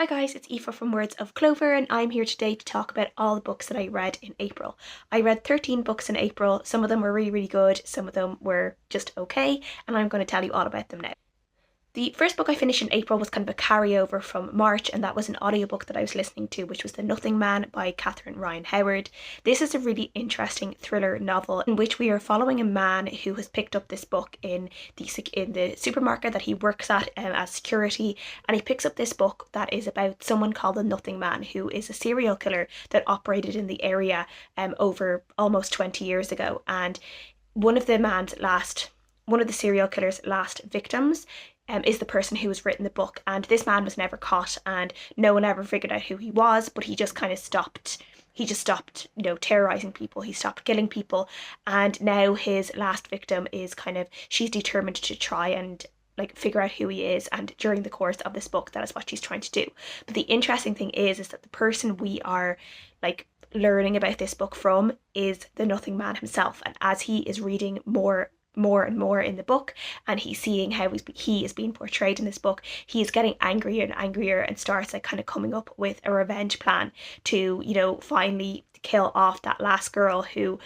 Hi guys, it's Aoife from Words of Clover and I'm here today to talk about all the books that I read in April. I read 13 books in April, some of them were really good, some of them were just okay, and I'm going to tell you all about them now. The first book I finished in April was kind of a carryover from March, and that was an audiobook that I was listening to, which was The Nothing Man by Catherine Ryan Howard. This is a really interesting thriller novel in which we are following a man who has picked up this book in the supermarket that he works at as security, and he picks up this book that is about someone called the Nothing Man, who is a serial killer that operated in the area over almost 20 years ago. And one of the serial killer's last victims is the person who has written the book, and this man was never caught and no one ever figured out who he was, but he just stopped, terrorizing people, he stopped killing people, and now his last victim is she's determined to try and figure out who he is, and during the course of this book that is what she's trying to do. But the interesting thing is that the person we are learning about this book from is the Nothing Man himself, and as he is reading more and more in the book, and he's seeing how he is being portrayed in this book, he is getting angrier and angrier and starts coming up with a revenge plan to finally kill off that last girl who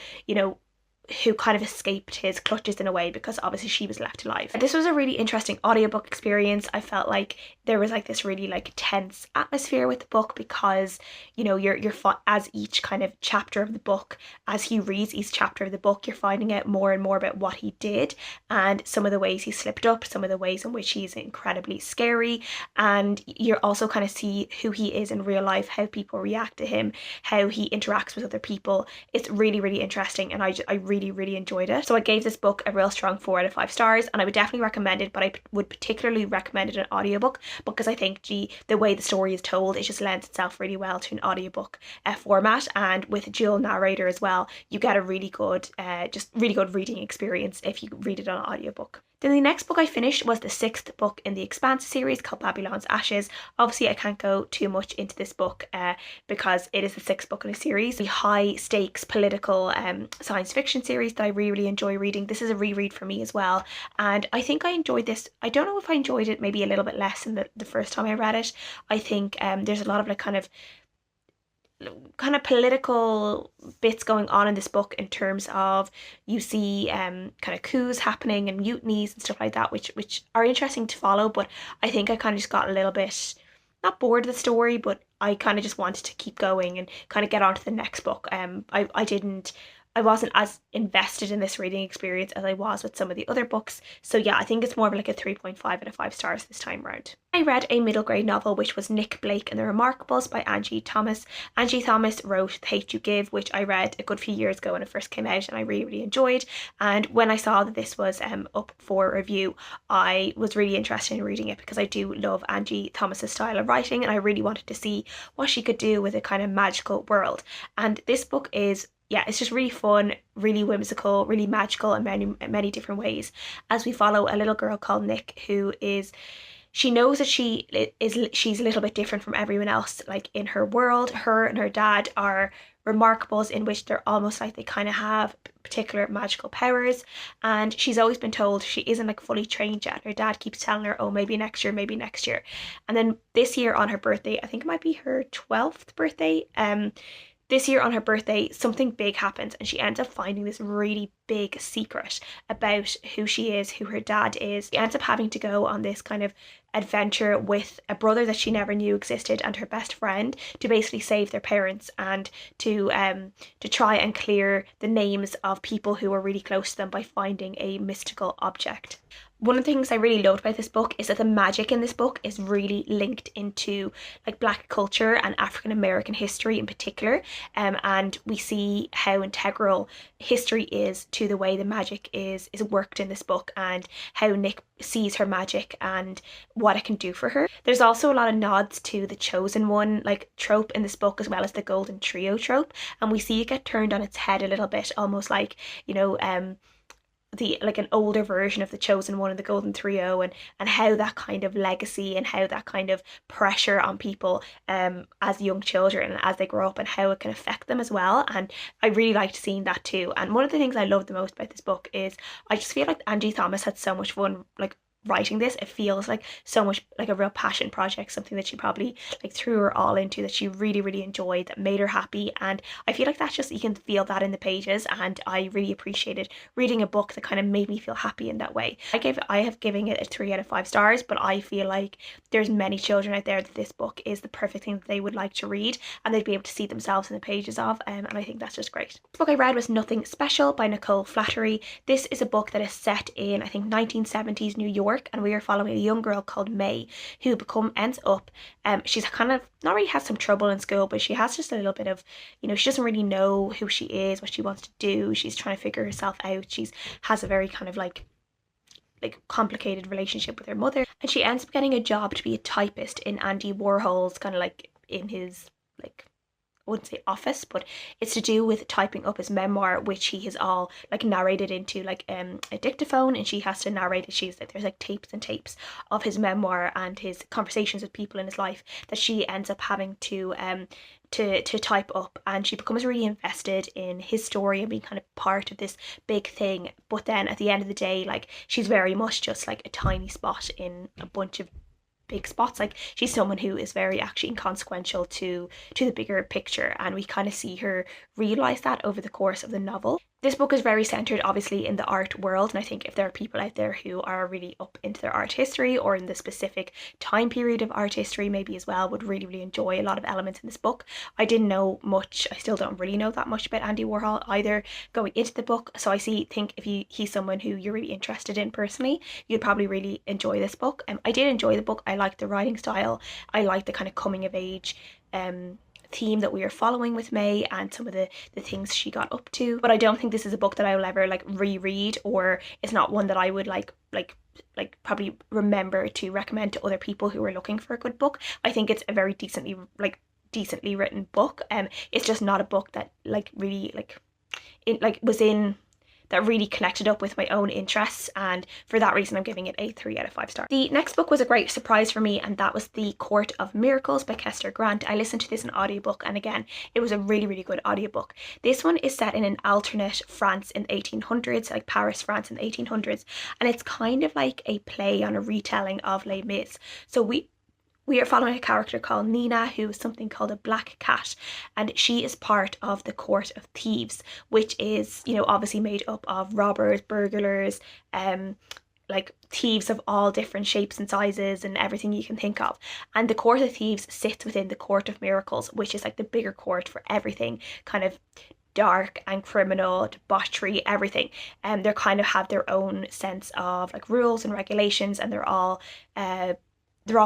escaped his clutches in a way, because obviously she was left alive. This was a really interesting audiobook experience. I felt like there was this really tense atmosphere with the book, because you're as each chapter of the book, as he reads each chapter of the book, you're finding out more and more about what he did and some of the ways he slipped up, some of the ways in which he's incredibly scary, and you're also see who he is in real life, how people react to him, how he interacts with other people. It's really interesting, and I really enjoyed it. So I gave this book a real strong 4 out of 5 stars, and I would definitely recommend it, but I would particularly recommend it an audiobook, because I think the way the story is told, it just lends itself really well to an audiobook format, and with a dual narrator as well, you get a really good reading experience if you read it on an audiobook. Then the next book I finished was the 6th book in the Expanse series, called Babylon's Ashes. Obviously I can't go too much into this book because it is the 6th book in a series, the high stakes political science fiction series that I really enjoy reading. This is a reread for me as well, and I think I enjoyed this. I don't know if I enjoyed it maybe a little bit less than the first time I read it. I think there's a lot of kind of political bits going on in this book, in terms of you see coups happening and mutinies and stuff like that, which are interesting to follow, but I think I just got a little bit not bored of the story, but I just wanted to keep going and get on to the next book. I wasn't as invested in this reading experience as I was with some of the other books. So yeah, I think it's more of a 3.5 out of 5 stars this time around. I read a middle grade novel, which was Nic Blake and the Remarkables by Angie Thomas. Angie Thomas wrote The Hate You Give, which I read a good few years ago when it first came out, and I really enjoyed. And when I saw that this was up for review, I was really interested in reading it, because I do love Angie Thomas's style of writing, and I really wanted to see what she could do with a magical world. And this book is, it's just really fun, really whimsical, really magical in many different ways, as we follow a little girl called Nic, who she knows that she's a little bit different from everyone else in her world. Her and her dad are Remarkables, in which they're almost they have particular magical powers, and she's always been told she isn't fully trained yet. Her dad keeps telling her, oh, maybe next year, and then this year on her birthday, I think it might be her 12th birthday, this year on her birthday, something big happens, and she ends up finding this really big secret about who she is, who her dad is. She ends up having to go on this adventure with a brother that she never knew existed, and her best friend, to basically save their parents, and to try and clear the names of people who were really close to them by finding a mystical object. One of the things I really loved about this book is that the magic in this book is really linked into Black culture and African American history in particular, and we see how integral history is to the way the magic is worked in this book, and how Nic sees her magic and what it can do for her. There's also a lot of nods to the chosen one trope in this book, as well as the golden trio trope, and we see it get turned on its head a little bit, almost an older version of the chosen one and the golden trio, and how that legacy and how that pressure on people as young children and as they grow up, and how it can affect them as well. And I really liked seeing that too. And one of the things I loved the most about this book is I just feel Angie Thomas had so much fun writing this. It feels like so much like a real passion project, something that she probably like threw her all into, that she really enjoyed, that made her happy. And I feel like that's just, you can feel that in the pages, and I really appreciated reading a book that kind of made me feel happy in that way. I have given it a 3 out of 5 stars, but I feel like there's many children out there that this book is the perfect thing that they would like to read and they'd be able to see themselves in the pages of, and I think that's just great. The book I read was Nothing Special by Nicole. Flattery. This is a book that is set in, I think, 1970s New York, and we are following a young girl called May who ends up she's kind of not really has some trouble in school, but she has just a little bit of, you know, she doesn't really know who she is, what she wants to do. She's trying to figure herself out. She's has a very kind of like complicated relationship with her mother, and she ends up getting a job to be a typist in Andy Warhol's kind of like in his like, I wouldn't say office, but it's to do with typing up his memoir, which he has all like narrated into like a dictaphone, and she has to narrate it. She's like, there's like tapes and tapes of his memoir and his conversations with people in his life that she ends up having to type up, and she becomes really invested in his story and being kind of part of this big thing. But then at the end of the day, like, she's very much just like a tiny spot in a bunch of big spots. Like, she's someone who is very actually inconsequential to the bigger picture, and we kind of see her realize that over the course of the novel. This book is very centered obviously in the art world, and I think if there are people out there who are really up into their art history or in the specific time period of art history maybe as well, would really enjoy a lot of elements in this book. I didn't know much, I still don't really know that much about Andy Warhol either going into the book, so I think if he's someone who you're really interested in personally, you'd probably really enjoy this book. I did enjoy the book. I liked the writing style. I liked the kind of coming of age theme that we are following with May and some of the things she got up to. But I don't think this is a book that I will ever like reread, or it's not one that I would like probably remember to recommend to other people who are looking for a good book. I think it's a very decently written book. It's just not a book that that really connected up with my own interests, and for that reason I'm giving it a 3 out of 5 stars. The next book was a great surprise for me, and that was The Court of Miracles by Kester Grant. I listened to this in audiobook, and again, it was a really good audiobook. This one is set in an alternate France in the 1800s, like Paris, France in the 1800s, and it's kind of like a play on a retelling of Les Mis. So we are following a character called Nina, who is something called a black cat, and she is part of the Court of Thieves, which is, you know, obviously made up of robbers, burglars, like thieves of all different shapes and sizes and everything you can think of. And the Court of Thieves sits within the Court of Miracles, which is like the bigger court for everything kind of dark and criminal, debauchery, everything. And they kind of have their own sense of like rules and regulations, and they're all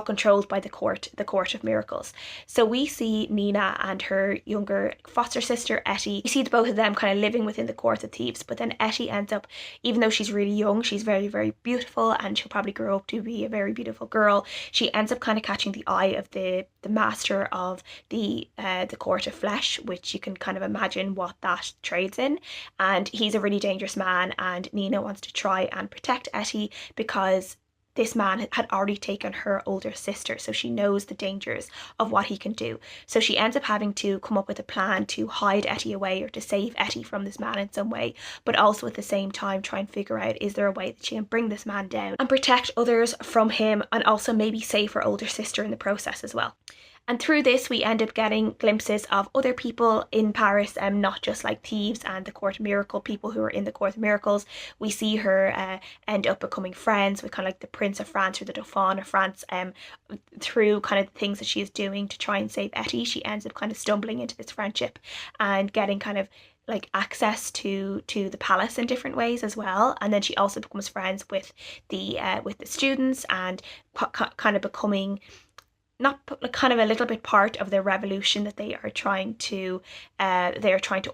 controlled by the Court of Miracles. So we see Nina and her younger foster sister Etty. We see the both of them kind of living within the Court of Thieves, but then Etty ends up, even though she's really young, she's very beautiful, and she'll probably grow up to be a very beautiful girl. She ends up kind of catching the eye of the master of the Court of Flesh, which you can kind of imagine what that trades in, and he's a really dangerous man, and Nina wants to try and protect Etty because this man had already taken her older sister, so she knows the dangers of what he can do. So she ends up having to come up with a plan to hide Etty away, or to save Etty from this man in some way, but also at the same time try and figure out, is there a way that she can bring this man down and protect others from him, and also maybe save her older sister in the process as well. And through this, we end up getting glimpses of other people in Paris, not just like thieves and the Court of Miracle, people who are in the Court of Miracles. We see her end up becoming friends with kind of like the Prince of France, or the Dauphin of France, through kind of the things that she is doing to try and save Etty. She ends up kind of stumbling into this friendship and getting kind of like access to the palace in different ways as well. And then she also becomes friends with the students, and kind of becoming kind of a little bit part of the revolution that they are trying to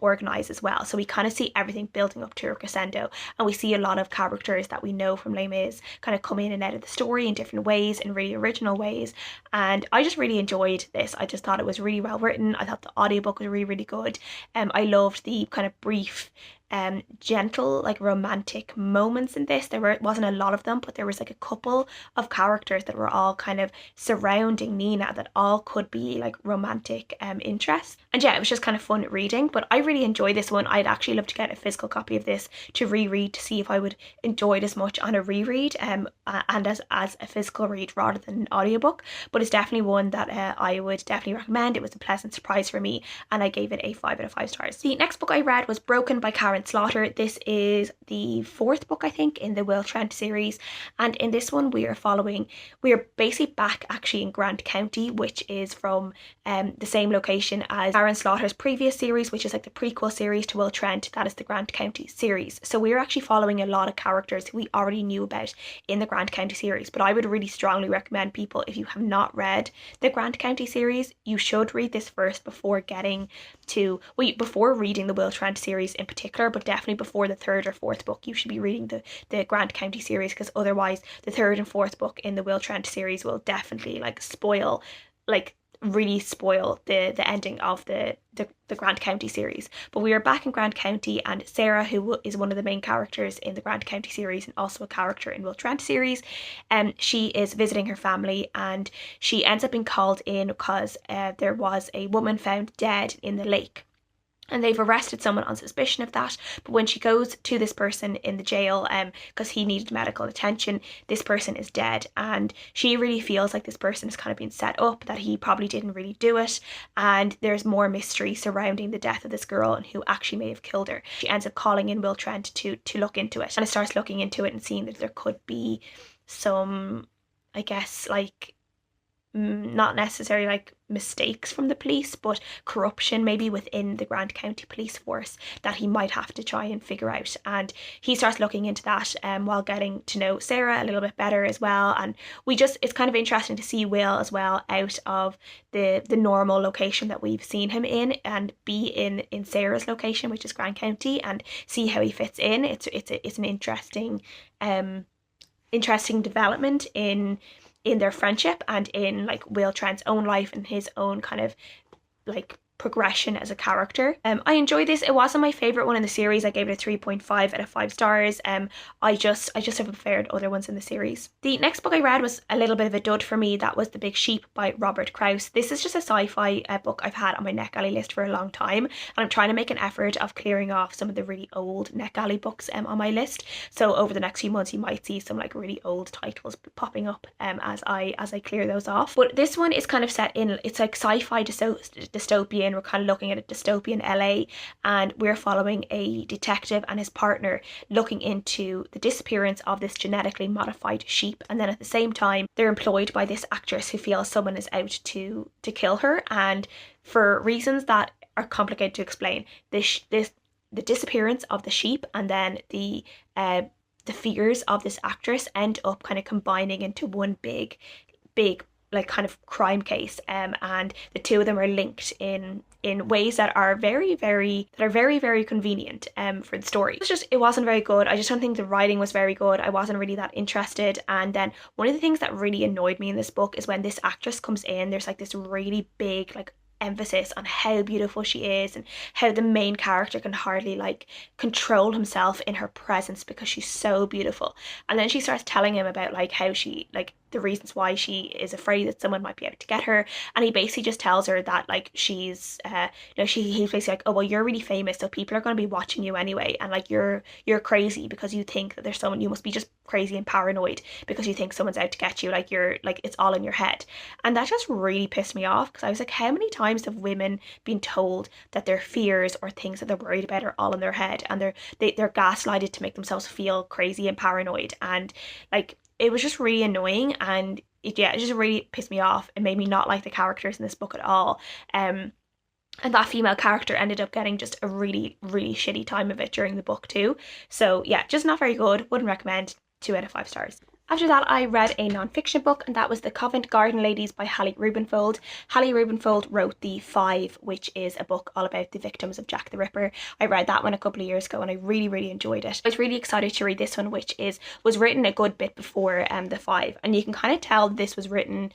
organize as well. So we kind of see everything building up to a crescendo, and we see a lot of characters that we know from Les Mis kind of come in and out of the story in different ways, in really original ways. And I just really enjoyed this. I just thought it was really well written. I thought the audiobook was really good. I loved the kind of brief gentle, like romantic moments in this. Wasn't a lot of them, but there was like a couple of characters that were all kind of surrounding Nina that all could be like romantic interests. And yeah, it was just kind of fun reading, but I really enjoyed this one. I'd actually love to get a physical copy of this to reread to see if I would enjoy it as much on a reread and as a physical read rather than an audiobook. But it's definitely one that I would definitely recommend. It was a pleasant surprise for me, and I gave it a 5 out of 5 stars. The next book I read was Broken by Karin Slaughter. This is the 4th book, I think, in the Will Trent series, and in this one we are basically back actually in Grant County, which is from the same location as Karin Slaughter's previous series, which is like the prequel series to Will Trent. That is the Grant County series. So we're actually following a lot of characters who we already knew about in the Grant County series, but I would really strongly recommend people, if you have not read the Grant County series, you should read this first before reading the Will Trent series in particular, but definitely before the 3rd or 4th book you should be reading the Grant County series, because otherwise the 3rd and 4th book in the Will Trent series will definitely really spoil the ending of the Grant County series. But we are back in Grant County, and Sarah, who is one of the main characters in the Grant County series and also a character in Will Trent series, she is visiting her family, and she ends up being called in because there was a woman found dead in the lake. And they've arrested someone on suspicion of that. But when she goes to this person in the jail, because he needed medical attention, this person is dead. And she really feels like this person has kind of been set up, that he probably didn't really do it. And there's more mystery surrounding the death of this girl and who actually may have killed her. She ends up calling in Will Trent to look into it. And it starts looking into it and seeing that there could be some, I guess, like, not necessarily like mistakes from the police, but corruption maybe within the Grant County police force that he might have to try and figure out. And he starts looking into that while getting to know Sarah a little bit better as well. And it's kind of interesting to see Will as well out of the normal location that we've seen him in, and be in Sarah's location, which is Grant County, and see how he fits in. It's an interesting development in their friendship and in like Will Trent's own life and his own kind of like progression as a character. I enjoyed this. It wasn't my favorite one in the series. I gave it a 3.5 out of 5 stars. I just have preferred other ones in the series. The next book I read was a little bit of a dud for me. That was The Big Sheep by Robert Kroese. This is just a sci-fi book I've had on my NetGalley list for a long time, and I'm trying to make an effort of clearing off some of the really old NetGalley books on my list. So over the next few months you might see some like really old titles popping up as I clear those off. But this one is kind of set in, it's like sci-fi dystopian. We're kind of looking at a dystopian LA, and we're following a detective and his partner looking into the disappearance of this genetically modified sheep. And then at the same time they're employed by this actress who feels someone is out to kill her, and for reasons that are complicated to explain, the disappearance of the sheep and then the fears of this actress end up kind of combining into one big like kind of crime case, and the two of them are linked in ways that are very convenient for the story. It wasn't very good. I just don't think the writing was very good. I wasn't really that interested. And then one of the things that really annoyed me in this book is when this actress comes in, there's like this really big like emphasis on how beautiful she is and how the main character can hardly like control himself in her presence because she's so beautiful. And then she starts telling him about like how she like the reasons why she is afraid that someone might be out to get her, and he basically just tells her that like she's he's basically like, oh well, you're really famous, so people are going to be watching you anyway, and like you're crazy because you think that there's someone, you must be just crazy and paranoid because you think someone's out to get you, like you're like it's all in your head. And that just really pissed me off, because I was like, how many times have women been told that their fears or things that they're worried about are all in their head, and they're gaslighted to make themselves feel crazy and paranoid. And like it was just really annoying, and it just really pissed me off. It made me not like the characters in this book at all. And that female character ended up getting just a really shitty time of it during the book too. So yeah, just not very good. Wouldn't recommend. 2 out of 5 stars. After that, I read a non-fiction book, and that was The Covent Garden Ladies by Hallie Rubenfold. Hallie Rubenfold wrote The Five, which is a book all about the victims of Jack the Ripper. I read that one a couple of years ago and I really enjoyed it. I was really excited to read this one, which was written a good bit before The Five, and you can kind of tell this was written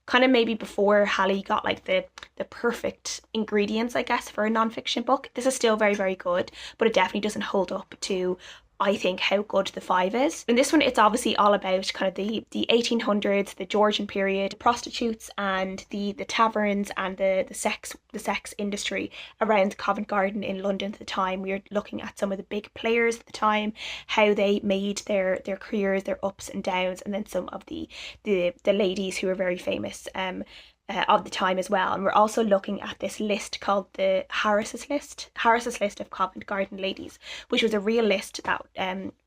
kind of maybe before Hallie got like the perfect ingredients, I guess, for a non-fiction book. This is still very, very good, but it definitely doesn't hold up to, I think, how good the 5 is. In this one, it's obviously all about kind of the 1800s, the Georgian period, prostitutes and the taverns and the sex industry around Covent Garden in London at the time. We're looking at some of the big players at the time, how they made their careers, their ups and downs, and then some of the ladies who were very famous of the time as well. And we're also looking at this list called the Harris's List of Covent Garden ladies, which was a real list that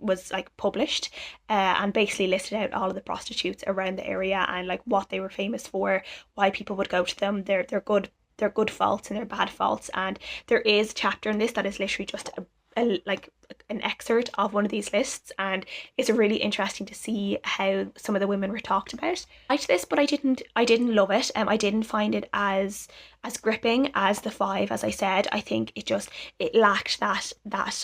was like published and basically listed out all of the prostitutes around the area and like what they were famous for, why people would go to them, their good faults and their bad faults. And there is a chapter in this that is literally just like an excerpt of one of these lists, and it's really interesting to see how some of the women were talked about. I liked this, but I didn't love it. I didn't find it as gripping as the 5. As I said, I think it lacked that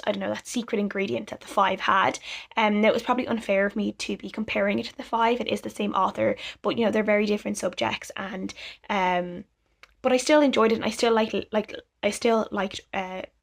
I don't know, that secret ingredient that the 5 had. Now it was probably unfair of me to be comparing it to the 5. It is the same author, but you know, they're very different subjects, and but I still enjoyed it, and I still liked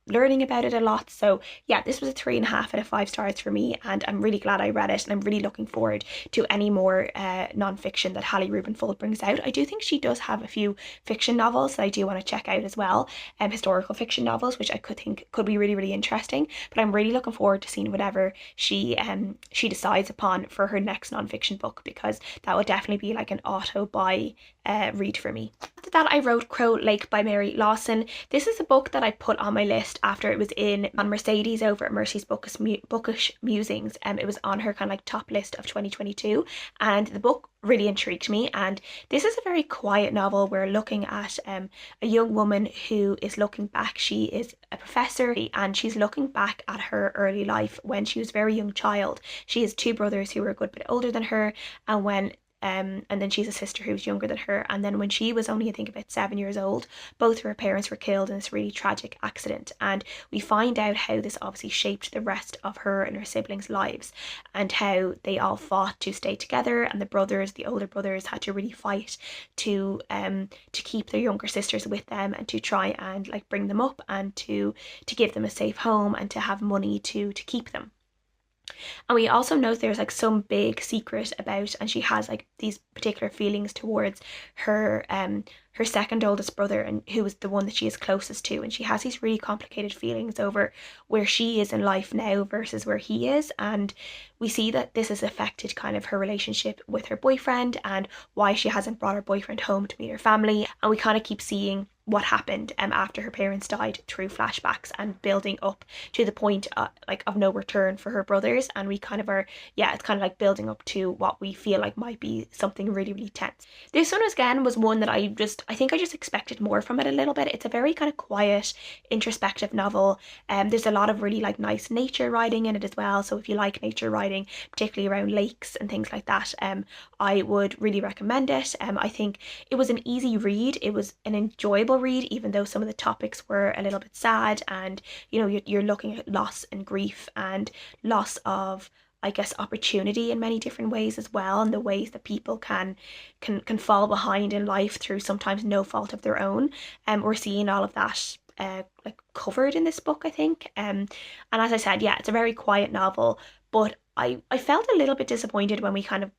learning about it a lot. So yeah, this was a 3.5 out of 5 stars for me, and I'm really glad I read it, and I'm really looking forward to any more non-fiction that Hallie Rubenfold brings out. I do think she does have a few fiction novels that I do want to check out as well, historical fiction novels, which I think could be really, really interesting. But I'm really looking forward to seeing whatever she decides upon for her next non-fiction book, because that would definitely be like an auto-buy read for me. After that, I wrote Crow Lake by Mary Lawson. This is a book that I put on my list after it was on Mercedes over at Mercy's Bookish Musings. It was on her kind of like top list of 2022, and the book really intrigued me. And this is a very quiet novel. We're looking at a young woman who is looking back. She is a professor, and she's looking back at her early life when she was a very young child. She has 2 brothers who are a good bit older than her, and then she's a sister who's younger than her. And then when she was only, I think, about 7 years old, both of her parents were killed in this really tragic accident. And we find out how this obviously shaped the rest of her and her siblings' lives, and how they all fought to stay together. And the older brothers, had to really fight to keep their younger sisters with them, and to try and like bring them up, and to give them a safe home, and to have money to keep them. And we also know there's like some big secret about, and she has like these particular feelings towards her second oldest brother, and who is the one that she is closest to, and she has these really complicated feelings over where she is in life now versus where he is. And we see that this has affected kind of her relationship with her boyfriend, and why she hasn't brought her boyfriend home to meet her family. And we kind of keep seeing what happened after her parents died through flashbacks, and building up to the point of no return for her brothers. And we kind of it's kind of like building up to what we feel like might be something really, really tense. This one was one that I think I just expected more from it a little bit. It's a very kind of quiet, introspective novel. There's a lot of really like nice nature writing in it as well. So if you like nature writing, particularly around lakes and things like that, I would really recommend it. I think it was an easy read. It was an enjoyable read, even though some of the topics were a little bit sad, and you know, you're looking at loss and grief and loss of, I guess, opportunity in many different ways as well, and the ways that people can fall behind in life through sometimes no fault of their own. We're seeing all of that like covered in this book, I think. And as I said, yeah, it's a very quiet novel, but I felt a little bit disappointed when we kind of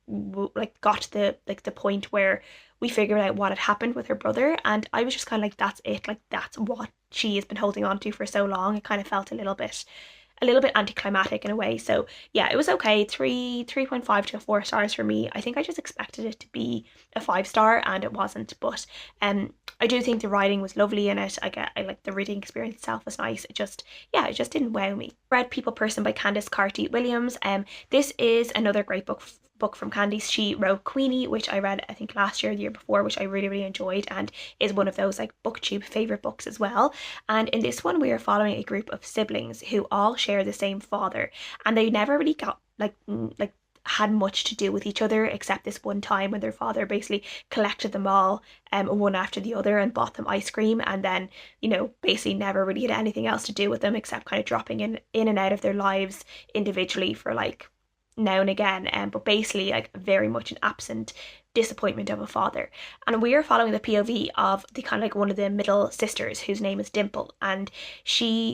like got to the point where we figured out what had happened with her brother, and I was just kind of like, that's it, like that's what she has been holding on to for so long. It kind of felt a little bit anticlimactic in a way. So yeah, it was okay. 3.5 to 4 stars for me. I think I just expected it to be a 5-star, and it wasn't. But I do think the writing was lovely in it. I like the reading experience itself was nice. It just didn't wow me. Read People Person by Candice Carty-Williams. This is another great book from Candice. She wrote Queenie, which I read I think last year, the year before, which I really, really enjoyed, and is one of those like booktube favorite books as well. And in this one, we are following a group of siblings who all share the same father, and they never really got like had much to do with each other, except this one time when their father basically collected them all one after the other and bought them ice cream, and then, you know, basically never really had anything else to do with them except kind of dropping in and out of their lives individually for like now and again, but basically like very much an absent disappointment of a father. And we are following the POV of the kind of like one of the middle sisters whose name is Dimple, and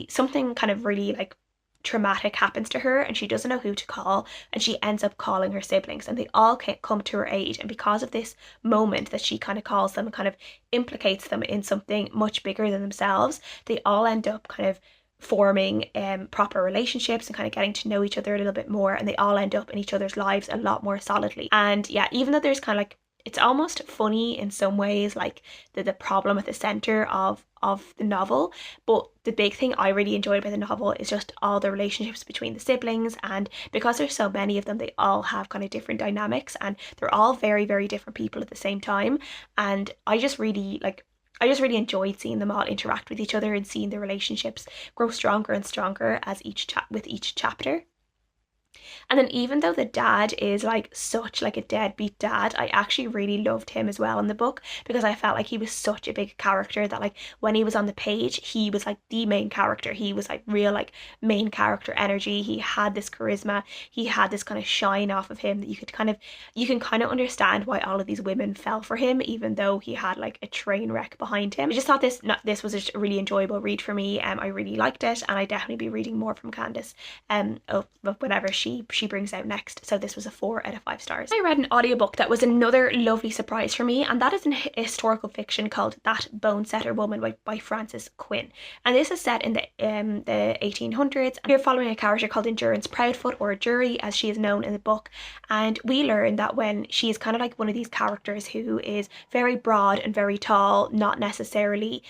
something kind of really like traumatic happens to her and she doesn't know who to call, and she ends up calling her siblings and they all come to her aid. And because of this moment that she kind of calls them and kind of implicates them in something much bigger than themselves, they all end up kind of forming proper relationships and kind of getting to know each other a little bit more, and they all end up in each other's lives a lot more solidly. And yeah, even though there's kind of like, it's almost funny in some ways, like the problem at the center of the novel, but the big thing I really enjoyed about the novel is just all the relationships between the siblings. And because there's so many of them, they all have kind of different dynamics and they're all very, very different people at the same time. And I just really enjoyed seeing them all interact with each other and seeing the relationships grow stronger and stronger as with each chapter. And then even though the dad is like such like a deadbeat dad, I actually really loved him as well in the book, because I felt like he was such a big character that like when he was on the page, he was like the main character. He was like real like main character energy. He had this charisma. He had this kind of shine off of him that you can kind of understand why all of these women fell for him, even though he had like a train wreck behind him. I just thought this was just a really enjoyable read for me. I really liked it, and I definitely be reading more from Candice of whatever she brings out next. So this was a 4 out of 5 stars. I read an audiobook that was another lovely surprise for me, and that is a historical fiction called That Bonesetter Woman by Frances Quinn. And this is set in the 1800s. We're following a character called Endurance Proudfoot, or Jury as she is known in the book, and we learn that when she is kind of like one of these characters who is very broad and very tall, not necessarily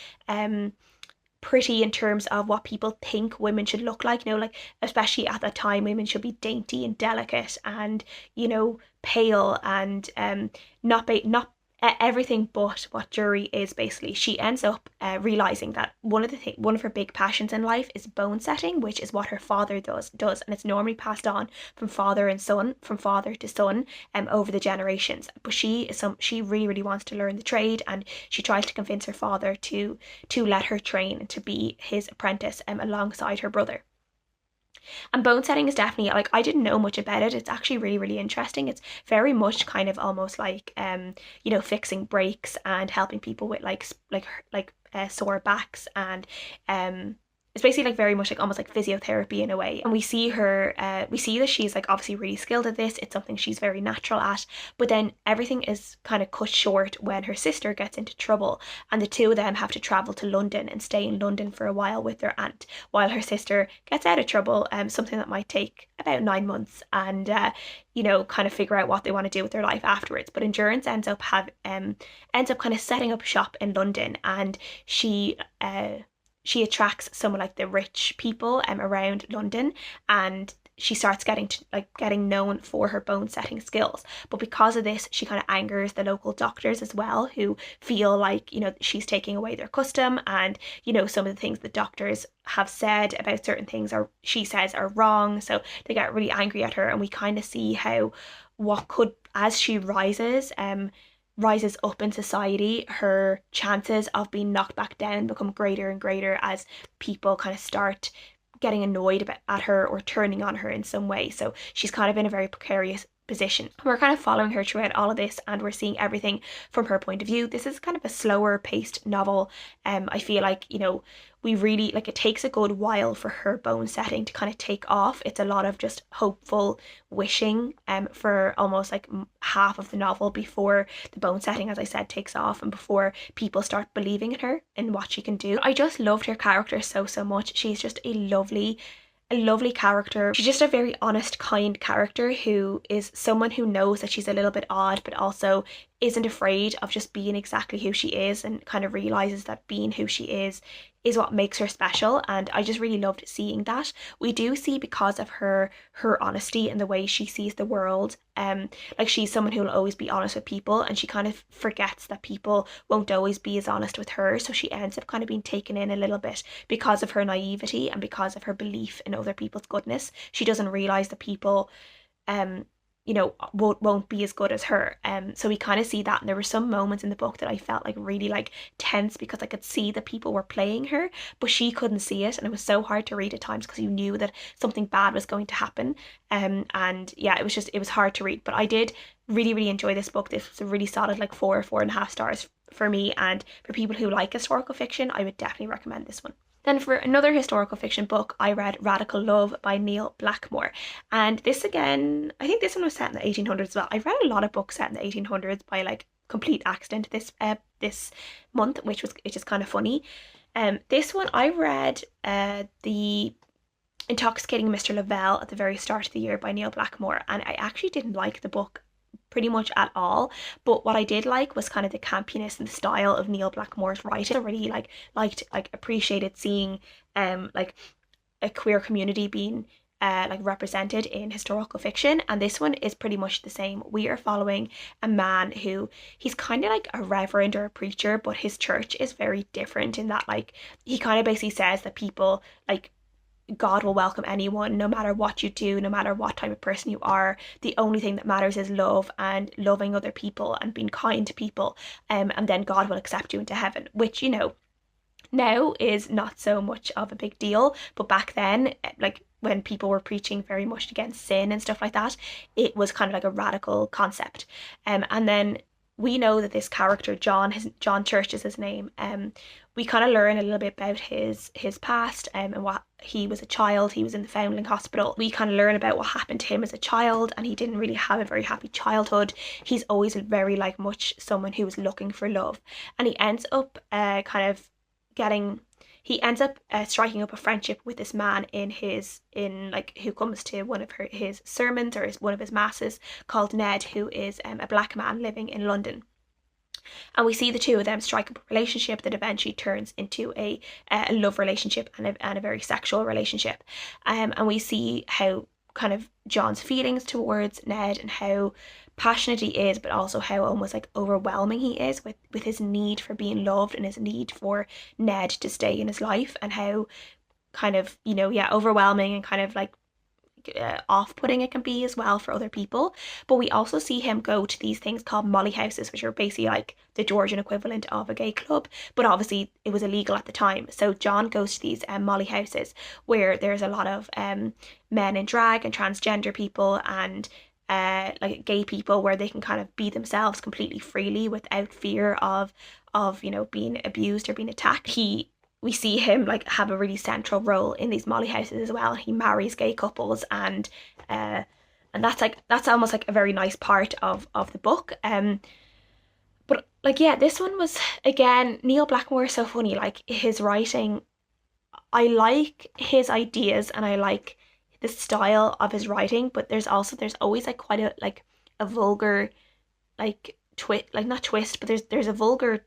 pretty in terms of what people think women should look like, like especially at that time, women should be dainty and delicate and pale and not everything but what Jury is. Basically, she ends up realizing that one of her big passions in life is bone setting, which is what her father does, and it's normally passed on from father to son over the generations. But she really, really wants to learn the trade, and she tries to convince her father to let her train and to be his apprentice alongside her brother. And bone setting is definitely, like, I didn't know much about it. It's actually really, really interesting. It's very much kind of almost like fixing breaks and helping people with like sore backs, and it's basically like very much like almost like physiotherapy in a way. And we see that she's like obviously really skilled at this. It's something she's very natural at, but then everything is kind of cut short when her sister gets into trouble, and the two of them have to travel to London and stay in London for a while with their aunt while her sister gets out of trouble, something that might take about 9 months, and kind of figure out what they want to do with their life afterwards. But Endurance ends up kind of setting up shop in London, and she attracts some of like the rich people around London, and she starts getting known for her bone setting skills. But because of this, she kind of angers the local doctors as well, who feel like she's taking away their custom, and some of the things the doctors have said about certain things she says are wrong. So they get really angry at her, and we kind of see how as she rises up in society, her chances of being knocked back down become greater and greater as people kind of start getting annoyed at her or turning on her in some way. So she's kind of in a very precarious position. We're kind of following her throughout all of this, and we're seeing everything from her point of view. This is kind of a slower paced novel. I feel like we really it takes a good while for her bone setting to kind of take off. It's a lot of just hopeful wishing for almost like half of the novel before the bone setting, as I said, takes off, and before people start believing in her and what she can do. I just loved her character so much. She's just a lovely character. She's just a very honest, kind character who is someone who knows that she's a little bit odd, but also isn't afraid of just being exactly who she is, and kind of realizes that being who she is what makes her special. And I just really loved seeing that. We do see, because of her honesty and the way she sees the world, like she's someone who will always be honest with people, and she kind of forgets that people won't always be as honest with her. So she ends up kind of being taken in a little bit because of her naivety and because of her belief in other people's goodness. She doesn't realize that people won't be as good as her. So we kind of see that, and there were some moments in the book that I felt like really like tense because I could see that people were playing her, but she couldn't see it, and it was so hard to read at times because you knew that something bad was going to happen. And yeah, it was hard to read, but I did really really enjoy this book. This was a really solid like 4.5 stars for me, and for people who like historical fiction, I would definitely recommend this one. Then for another historical fiction book, I read Radical Love by Nic Blackmore. And this again, I think this one was set in the 1800s as well. I read a lot of books set in the 1800s by like complete accident this month, which is kind of funny. This one I read the Intoxicating Mr. Lavelle at the very start of the year by Nic Blackmore, and I actually didn't like the book pretty much at all, but what I did like was kind of the campiness and the style of Nic Blackmore's writing. I really appreciated seeing like a queer community being like represented in historical fiction, and this one is pretty much the same. We are following a man who, he's kind of like a reverend or a preacher, but his church is very different in that like he kind of basically says that people like God will welcome anyone, no matter what you do, no matter what type of person you are. The only thing that matters is love and loving other people and being kind to people, and then God will accept you into heaven, which, now is not so much of a big deal, but back then, like when people were preaching very much against sin and stuff like that, it was kind of like a radical concept. And then we know that this character John Church is his name. We kind of learn a little bit about his past, and what he was a child. He was in the Foundling Hospital. We kind of learn about what happened to him as a child, and he didn't really have a very happy childhood. He's always very like much someone who was looking for love, and he ends up striking up a friendship with this man who comes to one of his sermons or one of his masses, called Ned, who is a black man living in London. And we see the two of them strike up a relationship that eventually turns into a love relationship and a very sexual relationship. And we see how kind of John's feelings towards Ned and how passionate he is, but also how almost like overwhelming he is with his need for being loved and his need for Ned to stay in his life, and how kind of, overwhelming and kind of like off-putting it can be as well for other people. But we also see him go to these things called molly houses, which are basically like the Georgian equivalent of a gay club, but obviously it was illegal at the time. So John goes to these molly houses where there's a lot of men in drag and transgender people and like gay people, where they can kind of be themselves completely freely without fear of being abused or being attacked. We see him like have a really central role in these molly houses as well. He marries gay couples, and that's almost like a very nice part of the book. But like, yeah, this one was, again, Nic Blackmore is so funny. Like his writing, I like his ideas and I like the style of his writing, but there's always like quite a vulgar like twist, like not twist, but there's a vulgar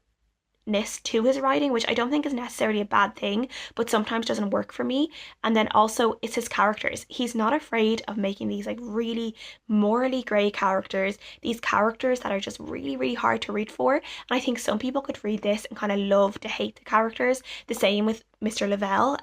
to his writing, which I don't think is necessarily a bad thing, but sometimes doesn't work for me. And then also it's his characters. He's not afraid of making these like really morally grey characters, these characters that are just really, really hard to read for. And I think some people could read this and kind of love to hate the characters. The same with Mr. Lavelle,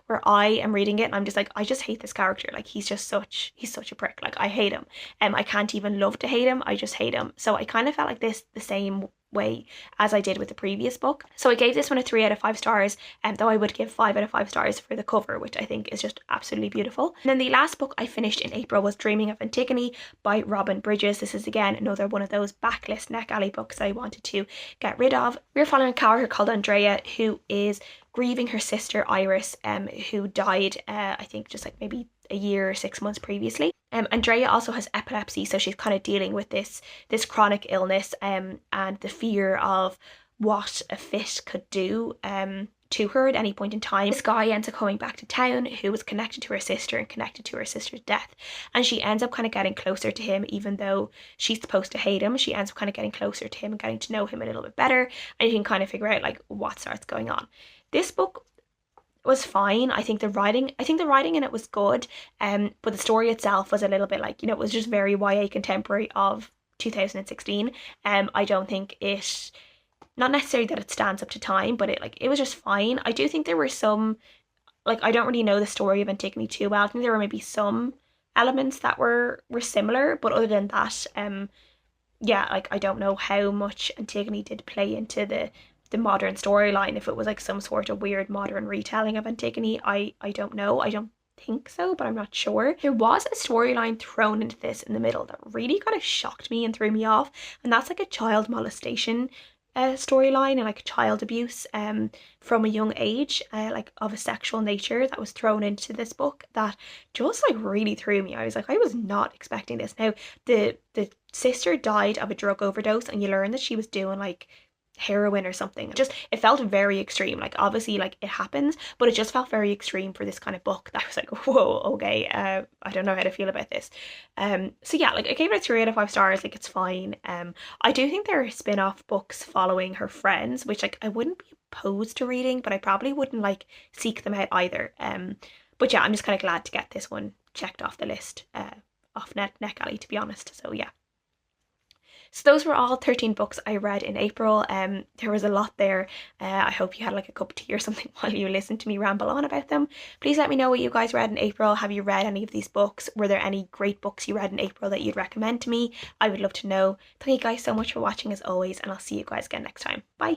where I am reading it and I'm just like, I just hate this character. Like he's such a prick. Like I hate him. I can't even love to hate him. I just hate him. So I kind of felt like this the same way as I did with the previous book. So I gave this one a 3 out of 5 stars, though I would give 5 out of 5 stars for the cover, which I think is just absolutely beautiful. And then the last book I finished in April was Dreaming of Antigone by Robin Bridges. This is again another one of those backlist neck alley books I wanted to get rid of. We're following a character called Andrea, who is grieving her sister Iris, who died I think just like maybe a year or 6 months previously. Andrea also has epilepsy, so she's kind of dealing with this chronic illness, and the fear of what a fit could do to her at any point in time. This guy ends up coming back to town, who was connected to her sister and connected to her sister's death, and she ends up kind of getting closer to him. Even though she's supposed to hate him, she ends up kind of getting closer to him and getting to know him a little bit better, and you can kind of figure out like what starts going on. This book was fine. I think the writing in it was good, but the story itself was a little bit like, it was just very YA contemporary of 2016. I don't think it, not necessarily that it stands up to time, but it was just fine. I do think there were some, like, I don't really know the story of Antigone too well. I think there were maybe some elements that were similar, but other than that, yeah, like I don't know how much Antigone did play into the modern storyline. If it was like some sort of weird modern retelling of Antigone, I don't know. I don't think so, but I'm not sure. There was a storyline thrown into this in the middle that really kind of shocked me and threw me off, and that's like a child molestation storyline and like child abuse from a young age, like of a sexual nature, that was thrown into this book that just like really threw me. I was like, I was not expecting this. Now the sister died of a drug overdose, and you learn that she was doing like heroin or something. Just, it felt very extreme. Like obviously like it happens, but it just felt very extreme for this kind of book that I was like, whoa, okay, I don't know how to feel about this. So yeah, like I gave it a 3 out of 5 stars. Like it's fine. I do think there are spin-off books following her friends, which like I wouldn't be opposed to reading, but I probably wouldn't like seek them out either. But yeah, I'm just kind of glad to get this one checked off the list, off NetGalley, to be honest. So yeah. So those were all 13 books I read in April. There was a lot there. I hope you had like a cup of tea or something while you listened to me ramble on about them. Please let me know what you guys read in April. Have you read any of these books? Were there any great books you read in April that you'd recommend to me? I would love to know. Thank you guys so much for watching as always, and I'll see you guys again next time. Bye.